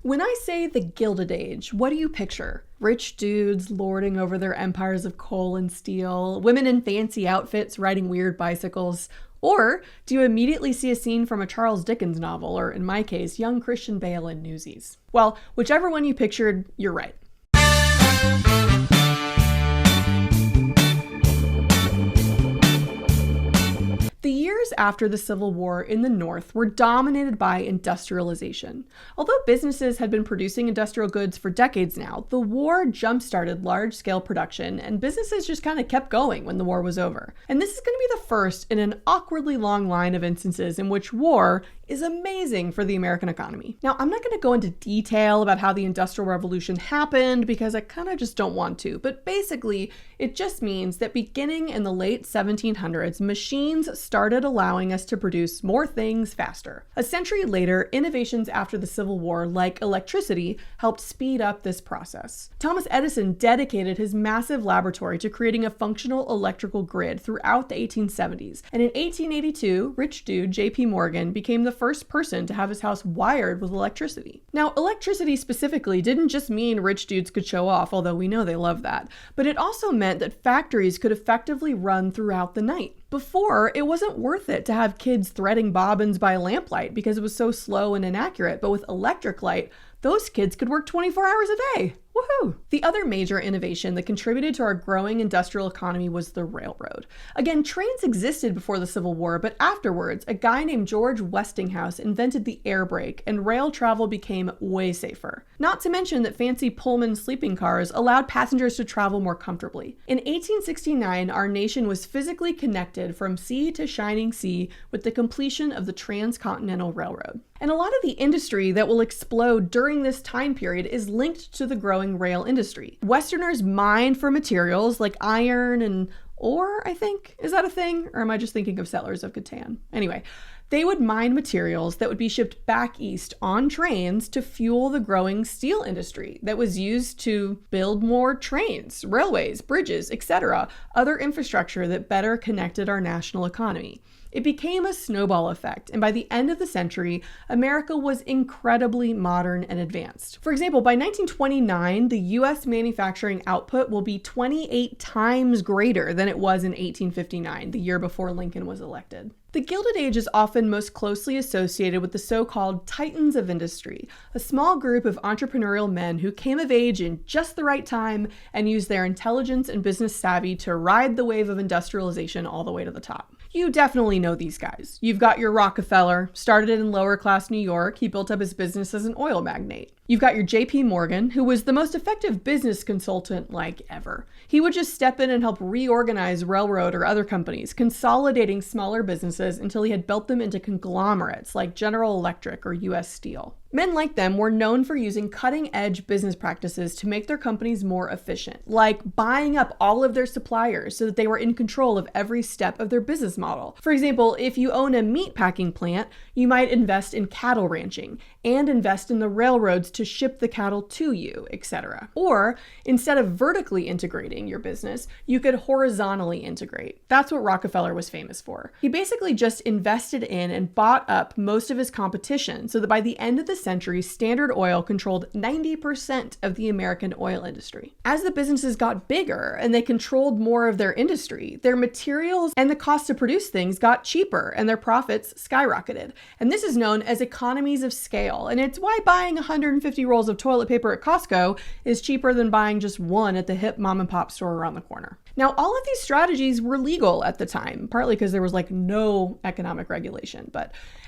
When I say the Gilded Age, what do you picture? Rich dudes lording over their empires of coal and steel, women in fancy outfits riding weird bicycles, or do you immediately see a scene from a Charles Dickens novel, or in my case, young Christian Bale in Newsies? Well, whichever one you pictured, you're right. The years after the Civil War in the North were dominated by industrialization. Although businesses had been producing industrial goods for decades now, the war jump-started large-scale production, and businesses just kind of kept going when the war was over. And this is going to be the first in an awkwardly long line of instances in which war is amazing for the American economy. Now, I'm not going to go into detail about how the Industrial Revolution happened because I kind of just don't want to, but basically, it just means that beginning in the late 1700s, machines started allowing us to produce more things faster. A century later, innovations after the Civil War, like electricity, helped speed up this process. Thomas Edison dedicated his massive laboratory to creating a functional electrical grid throughout the 1870s, and in 1882, rich dude J.P. Morgan became the first person to have his house wired with electricity. Now, electricity specifically didn't just mean rich dudes could show off, although we know they love that, but it also meant that factories could effectively run throughout the night. Before, it wasn't worth it to have kids threading bobbins by lamplight because it was so slow and inaccurate, but with electric light, those kids could work 24 hours a day. Woohoo! The other major innovation that contributed to our growing industrial economy was the railroad. Again, trains existed before the Civil War, but afterwards, a guy named George Westinghouse invented the air brake, and rail travel became way safer. Not to mention that fancy Pullman sleeping cars allowed passengers to travel more comfortably. In 1869, our nation was physically connected from sea to shining sea with the completion of the Transcontinental Railroad. And a lot of the industry that will explode during this time period is linked to the growing rail industry. Westerners mined for materials like iron and ore, I think. Is that a thing? Or am I just thinking of Settlers of Catan? Anyway, they would mine materials that would be shipped back east on trains to fuel the growing steel industry that was used to build more trains, railways, bridges, etc., other infrastructure that better connected our national economy. It became a snowball effect, and by the end of the century, America was incredibly modern and advanced. For example, by 1929, the US manufacturing output will be 28 times greater than it was in 1859, the year before Lincoln was elected. The Gilded Age is often most closely associated with the so-called titans of industry, a small group of entrepreneurial men who came of age in just the right time and used their intelligence and business savvy to ride the wave of industrialization all the way to the top. You definitely know these guys. You've got your Rockefeller, started in lower class New York. He built up his business as an oil magnate. You've got your J.P. Morgan, who was the most effective business consultant like ever. He would just step in and help reorganize railroad or other companies, consolidating smaller businesses until he had built them into conglomerates like General Electric or U.S. Steel. Men like them were known for using cutting-edge business practices to make their companies more efficient, like buying up all of their suppliers so that they were in control of every step of their business model. For example, if you own a meat packing plant, you might invest in cattle ranching and invest in the railroads to ship the cattle to you, etc. Or instead of vertically integrating your business, you could horizontally integrate. That's what Rockefeller was famous for. He basically just invested in and bought up most of his competition so that by the end of the century, Standard Oil controlled 90% of the American oil industry. As the businesses got bigger and they controlled more of their industry, their materials and the cost to produce things got cheaper and their profits skyrocketed. And this is known as economies of scale. And it's why buying 150 rolls of toilet paper at Costco is cheaper than buying just one at the hip mom and pop store around the corner. Now, all of these strategies were legal at the time, partly because there was no economic regulation,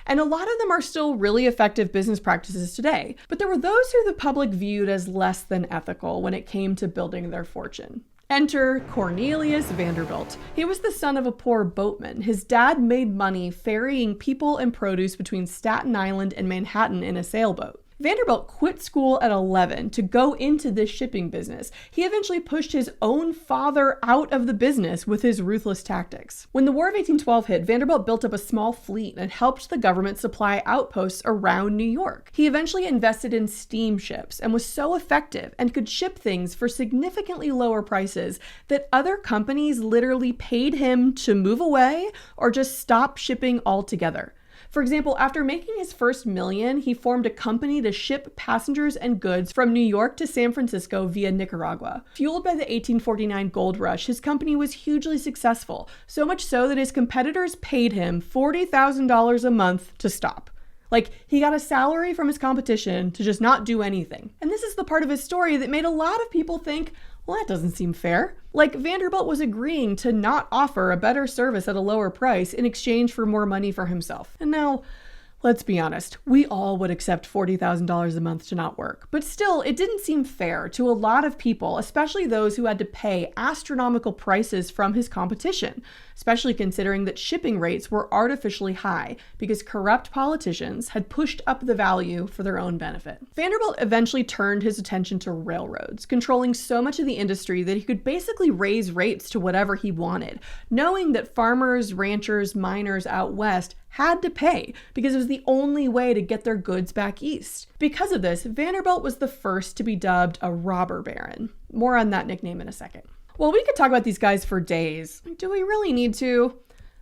and a lot of them are still really effective business practices today. But there were those who the public viewed as less than ethical when it came to building their fortune. Enter Cornelius Vanderbilt. He was the son of a poor boatman. His dad made money ferrying people and produce between Staten Island and Manhattan in a sailboat. Vanderbilt quit school at 11 to go into this shipping business. He eventually pushed his own father out of the business with his ruthless tactics. When the War of 1812 hit, Vanderbilt built up a small fleet and helped the government supply outposts around New York. He eventually invested in steamships and was so effective and could ship things for significantly lower prices that other companies literally paid him to move away or just stop shipping altogether. For example, after making his first million, he formed a company to ship passengers and goods from New York to San Francisco via Nicaragua. Fueled by the 1849 gold rush, his company was hugely successful, so much so that his competitors paid him $40,000 a month to stop. Like, he got a salary from his competition to just not do anything. And this is the part of his story that made a lot of people think, well, that doesn't seem fair. Like, Vanderbilt was agreeing to not offer a better service at a lower price in exchange for more money for himself. And now, let's be honest, we all would accept $40,000 a month to not work. But still, it didn't seem fair to a lot of people, especially those who had to pay astronomical prices from his competition, especially considering that shipping rates were artificially high because corrupt politicians had pushed up the value for their own benefit. Vanderbilt eventually turned his attention to railroads, controlling so much of the industry that he could basically raise rates to whatever he wanted, knowing that farmers, ranchers, miners out west had to pay because it was the only way to get their goods back east. Because of this, Vanderbilt was the first to be dubbed a robber baron. More on that nickname in a second. Well, we could talk about these guys for days. Do we really need to?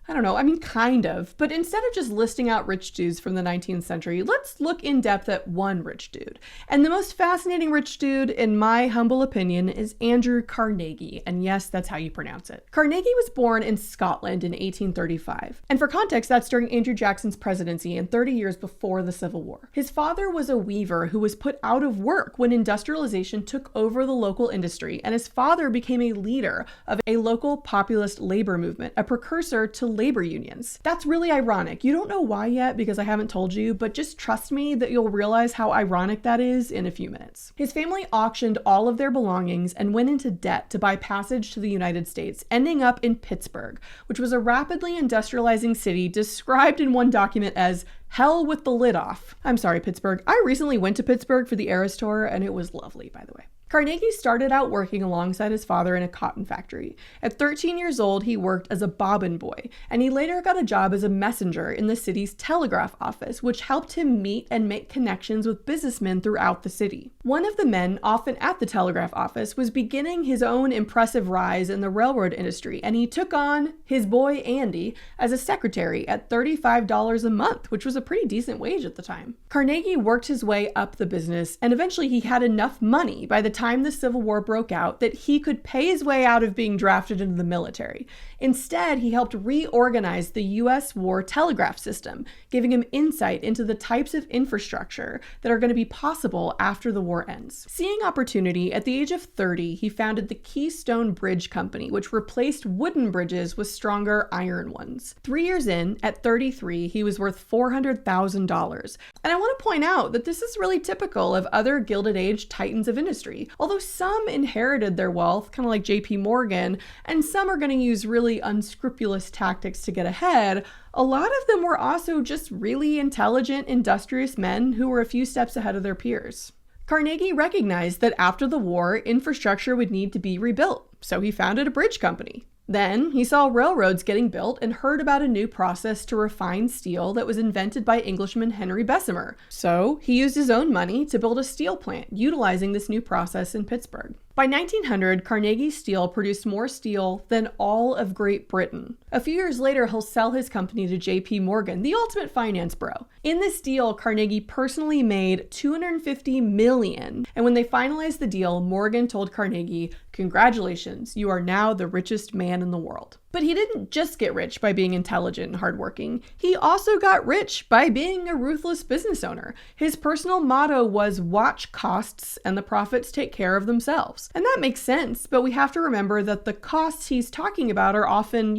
I don't know, I mean, kind of. But instead of just listing out rich dudes from the 19th century, let's look in depth at one rich dude. And the most fascinating rich dude, in my humble opinion, is Andrew Carnegie. And yes, that's how you pronounce it. Carnegie was born in Scotland in 1835. And for context, that's during Andrew Jackson's presidency and 30 years before the Civil War. His father was a weaver who was put out of work when industrialization took over the local industry, and his father became a leader of a local populist labor movement, a precursor to labor unions. That's really ironic. You don't know why yet because I haven't told you, but just trust me that you'll realize how ironic that is in a few minutes. His family auctioned all of their belongings and went into debt to buy passage to the United States, ending up in Pittsburgh, which was a rapidly industrializing city described in one document as hell with the lid off. I'm sorry, Pittsburgh. I recently went to Pittsburgh for the Eras Tour and it was lovely, by the way. Carnegie started out working alongside his father in a cotton factory. At 13 years old, he worked as a bobbin boy, and he later got a job as a messenger in the city's telegraph office, which helped him meet and make connections with businessmen throughout the city. One of the men often at the telegraph office was beginning his own impressive rise in the railroad industry, and he took on his boy Andy as a secretary at $35 a month, which was a pretty decent wage at the time. Carnegie worked his way up the business, and eventually he had enough money by the time the Civil War broke out that he could pay his way out of being drafted into the military. Instead, he helped reorganize the U.S. war telegraph system, giving him insight into the types of infrastructure that are going to be possible after the war ends. Seeing opportunity, at the age of 30, he founded the Keystone Bridge Company, which replaced wooden bridges with stronger iron ones. 3 years in, at 33, he was worth $400,000. And I want to point out that this is really typical of other Gilded Age titans of industry. Although some inherited their wealth, kind of like JP Morgan, and some are going to use really unscrupulous tactics to get ahead, a lot of them were also just really intelligent, industrious men who were a few steps ahead of their peers. Carnegie recognized that after the war, infrastructure would need to be rebuilt, so he founded a bridge company. Then he saw railroads getting built and heard about a new process to refine steel that was invented by Englishman Henry Bessemer. So he used his own money to build a steel plant utilizing this new process in Pittsburgh. By 1900, Carnegie Steel produced more steel than all of Great Britain. A few years later, he'll sell his company to JP Morgan, the ultimate finance bro. In this deal, Carnegie personally made $250 million. And when they finalized the deal, Morgan told Carnegie, "Congratulations, you are now the richest man in the world." But he didn't just get rich by being intelligent and hardworking. He also got rich by being a ruthless business owner. His personal motto was watch costs and the profits take care of themselves. And that makes sense, but we have to remember that the costs he's talking about are often,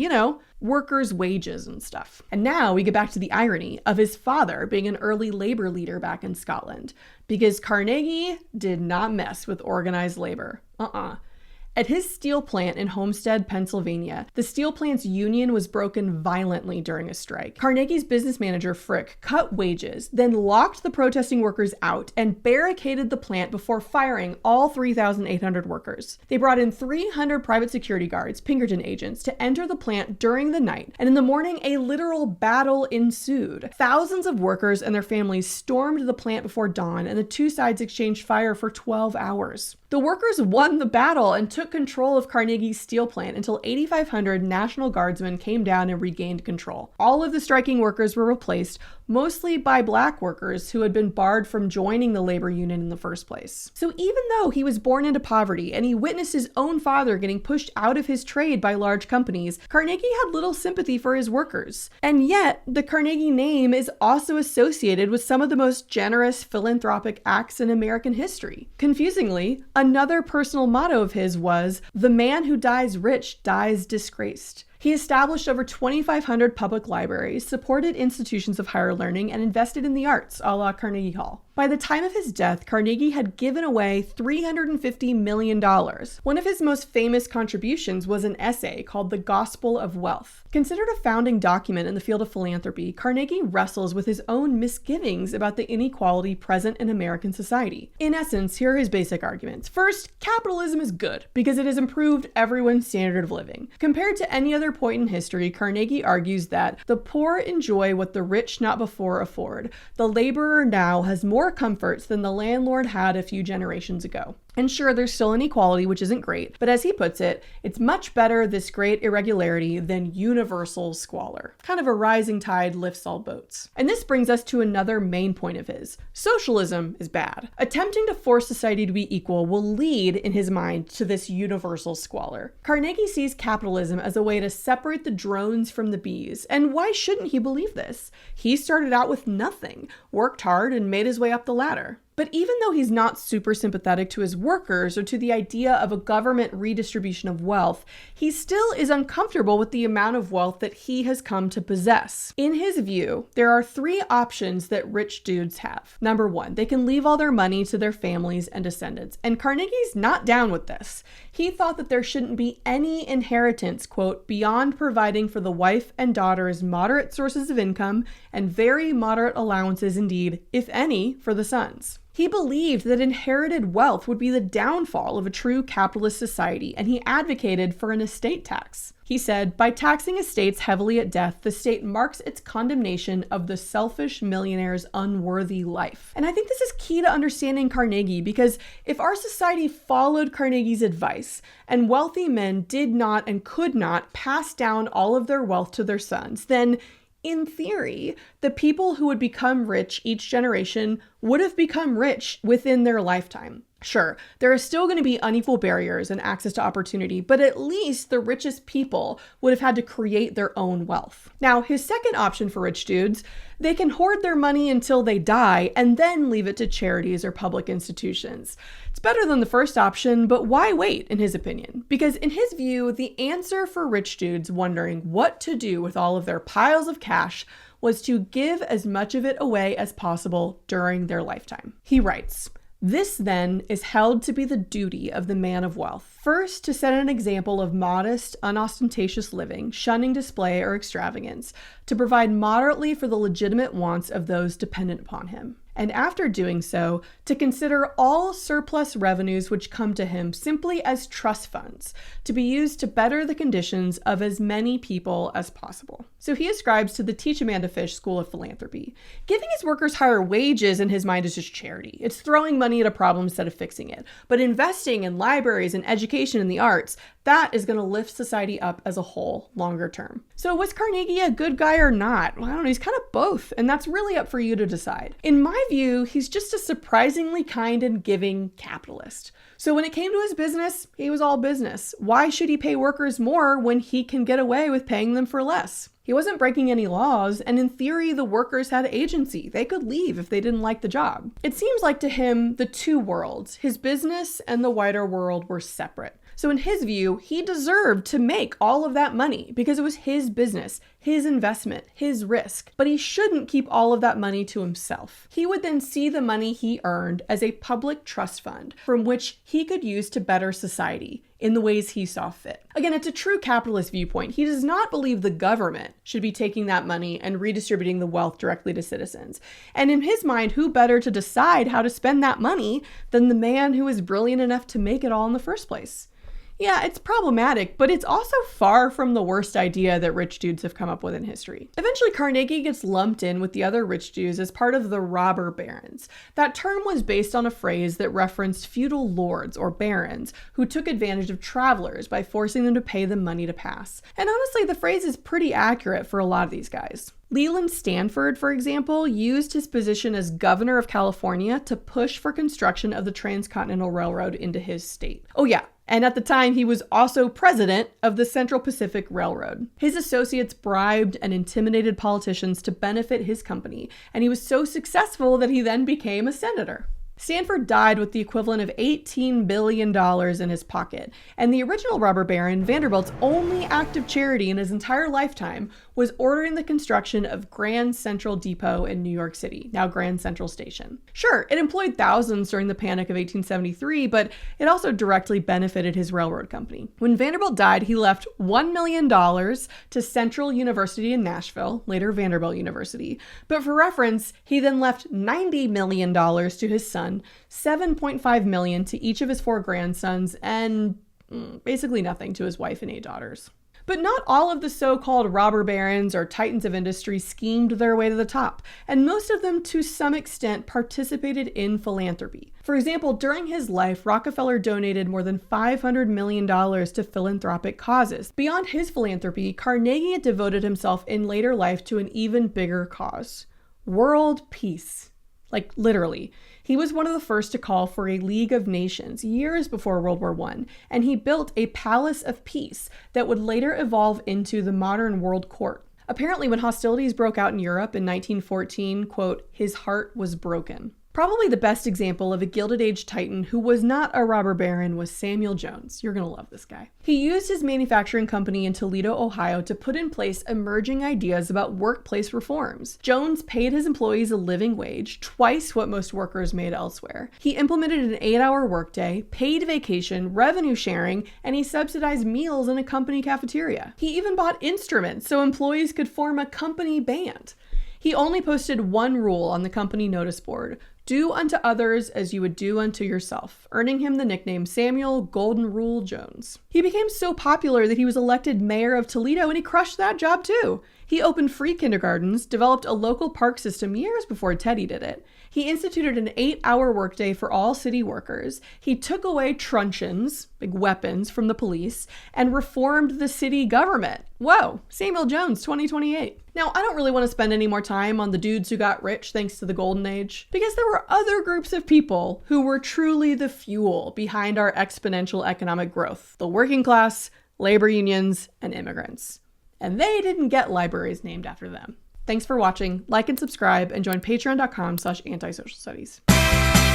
workers' wages and stuff. And now we get back to the irony of his father being an early labor leader back in Scotland, because Carnegie did not mess with organized labor. At his steel plant in Homestead, Pennsylvania, the steel plant's union was broken violently during a strike. Carnegie's business manager, Frick, cut wages, then locked the protesting workers out and barricaded the plant before firing all 3,800 workers. They brought in 300 private security guards, Pinkerton agents, to enter the plant during the night, and in the morning, a literal battle ensued. Thousands of workers and their families stormed the plant before dawn, and the two sides exchanged fire for 12 hours. The workers won the battle and took control of Carnegie's steel plant until 8,500 National Guardsmen came down and regained control. All of the striking workers were replaced, mostly by black workers who had been barred from joining the labor union in the first place. So even though he was born into poverty and he witnessed his own father getting pushed out of his trade by large companies, Carnegie had little sympathy for his workers. And yet, the Carnegie name is also associated with some of the most generous philanthropic acts in American history. Confusingly, another personal motto of his was, "The man who dies rich dies disgraced." He established over 2,500 public libraries, supported institutions of higher learning, and invested in the arts, a la Carnegie Hall. By the time of his death, Carnegie had given away $350 million. One of his most famous contributions was an essay called The Gospel of Wealth. Considered a founding document in the field of philanthropy, Carnegie wrestles with his own misgivings about the inequality present in American society. In essence, here are his basic arguments. First, capitalism is good because it has improved everyone's standard of living. Compared to any other point in history, Carnegie argues that the poor enjoy what the rich not before afford. The laborer now has more comforts than the landlord had a few generations ago. And sure, there's still inequality, which isn't great, but as he puts it, it's much better this great irregularity than universal squalor. Kind of a rising tide lifts all boats. And this brings us to another main point of his. Socialism is bad. Attempting to force society to be equal will lead, in his mind, to this universal squalor. Carnegie sees capitalism as a way to separate the drones from the bees. And why shouldn't he believe this? He started out with nothing, worked hard, and made his way up the ladder. But even though he's not super sympathetic to his workers or to the idea of a government redistribution of wealth, he still is uncomfortable with the amount of wealth that he has come to possess. In his view, there are three options that rich dudes have. Number one, they can leave all their money to their families and descendants. And Carnegie's not down with this. He thought that there shouldn't be any inheritance, quote, beyond providing for the wife and daughters moderate sources of income and very moderate allowances indeed, if any, for the sons. He believed that inherited wealth would be the downfall of a true capitalist society, and he advocated for an estate tax. He said, by taxing estates heavily at death, the state marks its condemnation of the selfish millionaire's unworthy life. And I think this is key to understanding Carnegie, because if our society followed Carnegie's advice and wealthy men did not and could not pass down all of their wealth to their sons, then in theory, the people who would become rich each generation would have become rich within their lifetime. Sure, there are still going to be unequal barriers and access to opportunity, but at least the richest people would have had to create their own wealth. Now, his second option for rich dudes, they can hoard their money until they die and then leave it to charities or public institutions. It's better than the first option, but why wait, in his opinion? Because in his view, the answer for rich dudes wondering what to do with all of their piles of cash was to give as much of it away as possible during their lifetime. He writes, this, then, is held to be the duty of the man of wealth. First, to set an example of modest, unostentatious living, shunning display or extravagance, to provide moderately for the legitimate wants of those dependent upon him. And after doing so, to consider all surplus revenues which come to him simply as trust funds, to be used to better the conditions of as many people as possible. So he ascribes to the Teach a Man to Fish school of philanthropy. Giving his workers higher wages in his mind is just charity. It's throwing money at a problem instead of fixing it. But investing in libraries and education in the arts, that is going to lift society up as a whole longer term. So was Carnegie a good guy or not? Well, I don't know, he's kind of both, and that's really up for you to decide. In my view, he's just a surprisingly kind and giving capitalist. So when it came to his business, he was all business. Why should he pay workers more when he can get away with paying them for less? He wasn't breaking any laws, and in theory, the workers had agency. They could leave if they didn't like the job. It seems like to him, the two worlds, his business and the wider world, were separate. So in his view, he deserved to make all of that money because it was his business, his investment, his risk. But he shouldn't keep all of that money to himself. He would then see the money he earned as a public trust fund from which he could use to better society in the ways he saw fit. Again, it's a true capitalist viewpoint. He does not believe the government should be taking that money and redistributing the wealth directly to citizens. And in his mind, who better to decide how to spend that money than the man who is brilliant enough to make it all in the first place? Yeah, it's problematic, but it's also far from the worst idea that rich dudes have come up with in history. Eventually, Carnegie gets lumped in with the other rich dudes as part of the robber barons. That term was based on a phrase that referenced feudal lords or barons who took advantage of travelers by forcing them to pay them money to pass. And honestly, the phrase is pretty accurate for a lot of these guys. Leland Stanford, for example, used his position as governor of California to push for construction of the Transcontinental Railroad into his state. Oh yeah, and at the time he was also president of the Central Pacific Railroad. His associates bribed and intimidated politicians to benefit his company, and he was so successful that he then became a senator. Stanford died with the equivalent of $18 billion in his pocket, and the original robber baron, Vanderbilt's only act of charity in his entire lifetime was ordering the construction of Grand Central Depot in New York City, now Grand Central Station. Sure, it employed thousands during the Panic of 1873, but it also directly benefited his railroad company. When Vanderbilt died, he left $1 million to Central University in Nashville, later Vanderbilt University, but for reference, he then left $90 million to his son, $7.5 million to each of his 4 grandsons, and basically nothing to his wife and 8 daughters. But not all of the so-called robber barons or titans of industry schemed their way to the top, and most of them to some extent participated in philanthropy. For example, during his life, Rockefeller donated more than $500 million to philanthropic causes. Beyond his philanthropy, Carnegie devoted himself in later life to an even bigger cause: world peace. Like, literally. He was one of the first to call for a League of Nations years before World War I, and he built a palace of peace that would later evolve into the modern World Court. Apparently, when hostilities broke out in Europe in 1914, quote, his heart was broken. Probably the best example of a Gilded Age titan who was not a robber baron was Samuel Jones. You're gonna love this guy. He used his manufacturing company in Toledo, Ohio to put in place emerging ideas about workplace reforms. Jones paid his employees a living wage, twice what most workers made elsewhere. He implemented an 8-hour workday, paid vacation, revenue sharing, and he subsidized meals in a company cafeteria. He even bought instruments so employees could form a company band. He only posted one rule on the company notice board: do unto others as you would do unto yourself, earning him the nickname Samuel Golden Rule Jones. He became so popular that he was elected mayor of Toledo, and he crushed that job too. He opened free kindergartens, developed a local park system years before Teddy did it. He instituted an 8-hour workday for all city workers. He took away truncheons, big weapons, from the police, and reformed the city government. Whoa, Samuel Jones, 2028. Now, I don't really want to spend any more time on the dudes who got rich thanks to the Golden Age, because there were other groups of people who were truly the fuel behind our exponential economic growth: the working class, labor unions, and immigrants. And they didn't get libraries named after them. Thanks for watching. Like and subscribe, and join patreon.com/antisocialstudies.